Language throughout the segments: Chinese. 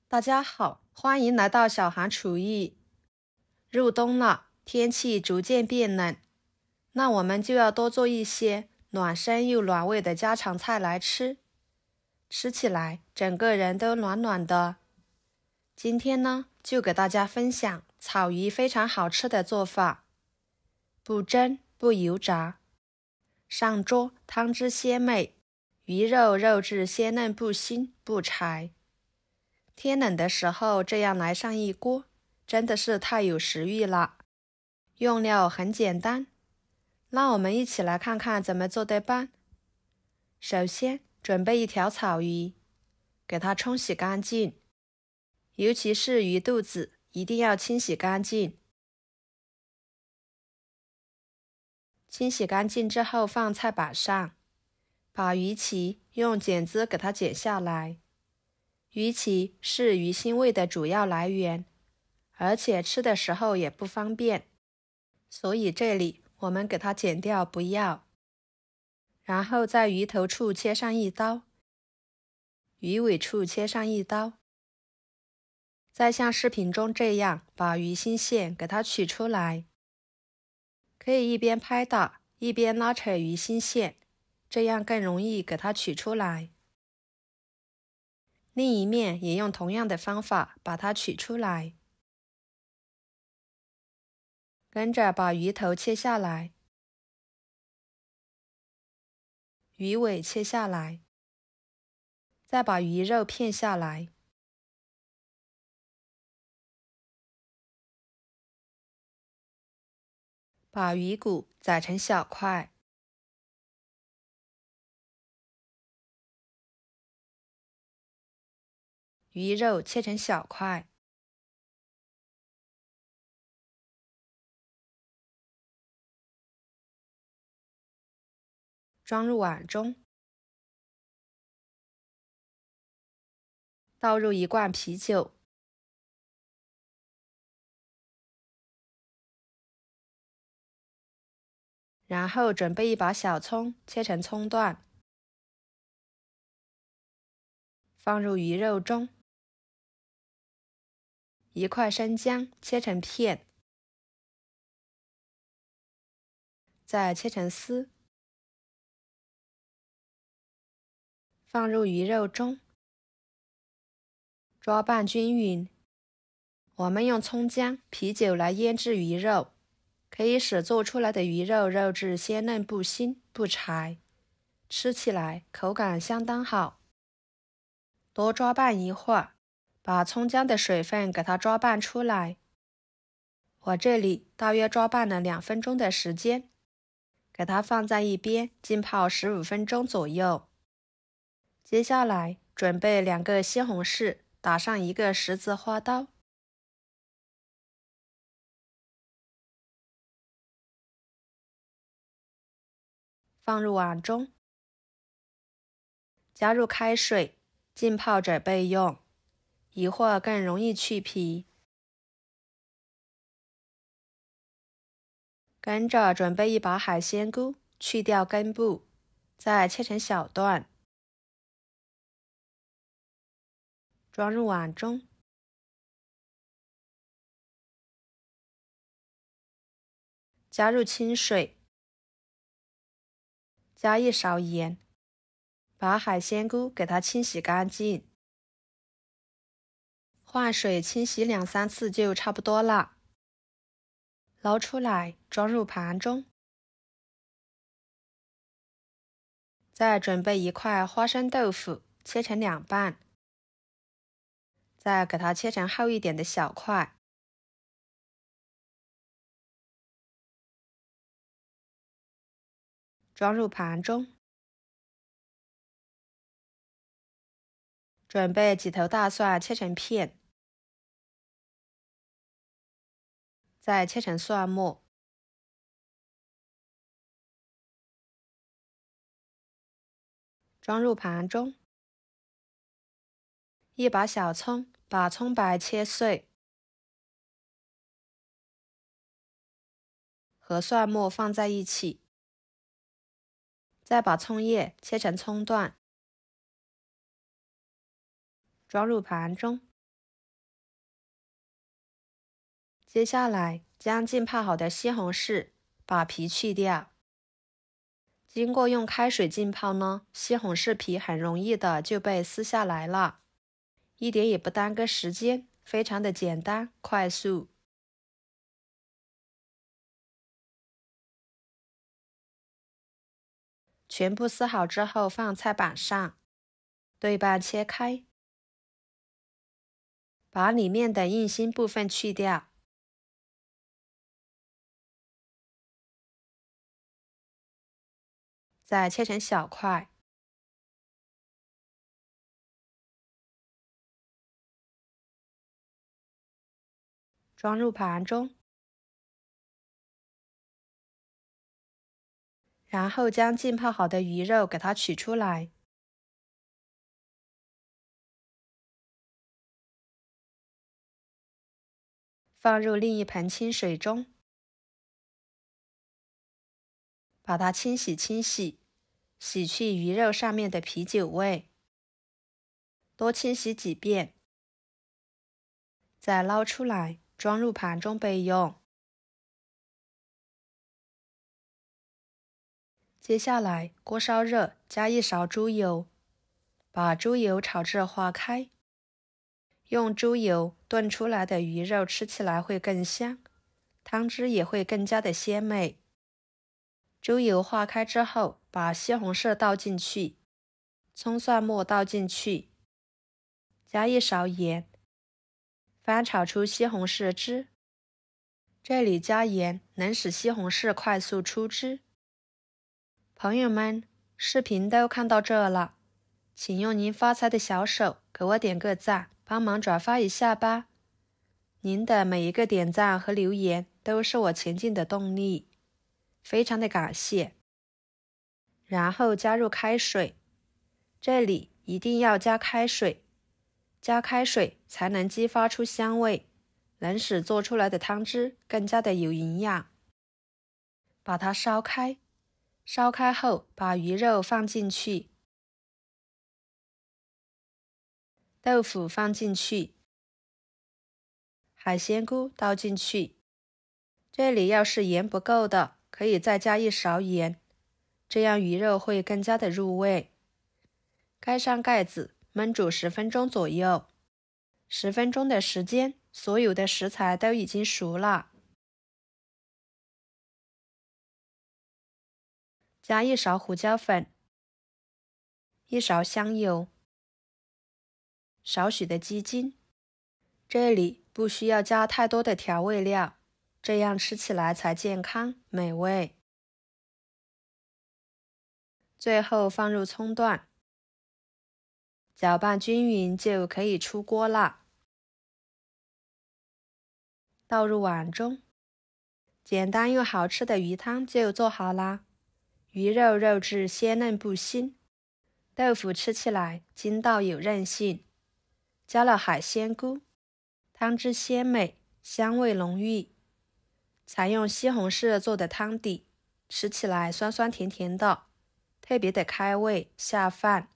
大家好，欢迎来到小韩厨艺。入冬了，天气逐渐变冷，那我们就要多做一些暖身又暖胃的家常菜来吃，吃起来整个人都暖暖的。今天呢，就给大家分享草鱼非常好吃的做法，不蒸不油炸，上桌汤汁鲜美，鱼肉肉质鲜嫩不腥不柴。天冷的时候这样来上一锅，真的是太有食欲了。用料很简单，让我们一起来看看怎么做的吧。首先准备一条草鱼，给它冲洗干净，尤其是鱼肚子一定要清洗干净。清洗干净之后放菜板上，把鱼鳍用剪子给它剪下来。鱼鳍是鱼腥味的主要来源，而且吃的时候也不方便，所以这里我们给它剪掉不要。然后在鱼头处切上一刀，鱼尾处切上一刀，再像视频中这样把鱼腥线给它取出来。可以一边拍打一边拉扯鱼腥线，这样更容易给它取出来。另一面也用同样的方法把它取出来。跟着把鱼头切下来，鱼尾切下来，再把鱼肉片下来，把鱼骨宰成小块，鱼肉切成小块，装入碗中，倒入一罐啤酒，然后准备一把小葱，切成葱段，放入鱼肉中，一块生姜切成片，再切成丝，放入鱼肉中，抓拌均匀。我们用葱姜、啤酒来腌制鱼肉，可以使做出来的鱼肉肉质鲜嫩不腥不柴，吃起来口感相当好。多抓拌一会儿，把葱姜的水分给它抓拌出来。我这里大约抓拌了2分钟的时间，给它放在一边浸泡15分钟左右。接下来准备2个西红柿，打上1个十字花刀，放入碗中，加入开水，浸泡着备用，一会儿更容易去皮。跟着准备一把海鲜菇，去掉根部，再切成小段，装入碗中，加入清水，加1勺盐，把海鲜菇给它清洗干净，换水清洗2、3次就差不多了。捞出来，装入盘中，再准备1块花生豆腐，切成2半，再给它切成厚一点的小块，装入盘中。准备几头大蒜切成片，再切成蒜末，装入盘中。一把小葱，把葱白切碎，和蒜末放在一起，再把葱叶切成葱段，装入盘中。接下来将浸泡好的西红柿把皮去掉。经过用开水浸泡呢，西红柿皮很容易的就被撕下来了，一点也不耽搁时间，非常的简单快速。全部撕好之后放菜板上，对半切开，把里面的硬心部分去掉。再切成小块，装入盘中，然后将浸泡好的鱼肉给它取出来，放入另一盆清水中，把它清洗，洗去鱼肉上面的啤酒味，多清洗几遍，再捞出来，装入盘中备用。接下来锅烧热，加1勺猪油，把猪油炒至花开。用猪油炖出来的鱼肉吃起来会更香，汤汁也会更加的鲜美。猪油化开之后，把西红柿倒进去，葱蒜末倒进去，加1勺盐，翻炒出西红柿汁。这里加盐能使西红柿快速出汁。朋友们，视频都看到这了，请用您发财的小手给我点个赞，帮忙转发一下吧。您的每一个点赞和留言都是我前进的动力，非常的感谢。然后加入开水，这里一定要加开水，加开水才能激发出香味，能使做出来的汤汁更加的有营养。把它烧开，烧开后把鱼肉放进去，豆腐放进去，海鲜菇倒进去。这里要是盐不够的，可以再加1勺盐，这样鱼肉会更加的入味。盖上盖子，焖煮10分钟左右。10分钟的时间，所有的食材都已经熟了。加1勺胡椒粉，1勺香油，少许的鸡精。这里不需要加太多的调味料，这样吃起来才健康美味。最后放入葱段，搅拌均匀就可以出锅了。倒入碗中，简单又好吃的鱼汤就做好啦。鱼肉肉质鲜嫩不腥，豆腐吃起来筋道有韧性，加了海鲜菇，汤汁鲜美，香味浓郁。采用西红柿做的汤底，吃起来酸酸甜甜的，特别的开胃下饭。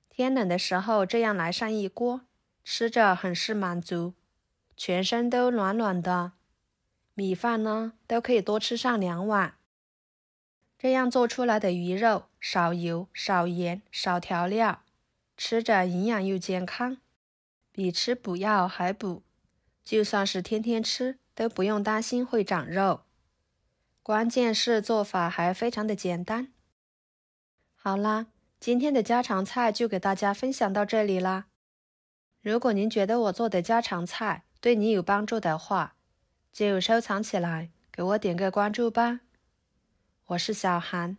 天冷的时候这样来上一锅，吃着很是满足，全身都暖暖的。米饭呢，都可以多吃上2碗。这样做出来的鱼肉少油、少盐、少调料，吃着营养又健康，比吃补药还补。就算是天天吃，都不用担心会长肉。关键是做法还非常的简单。好啦，今天的家常菜就给大家分享到这里啦。如果您觉得我做的家常菜对你有帮助的话，就收藏起来，给我点个关注吧。我是小韩，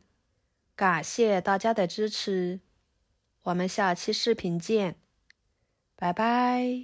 感谢大家的支持，我们下期视频见，拜拜。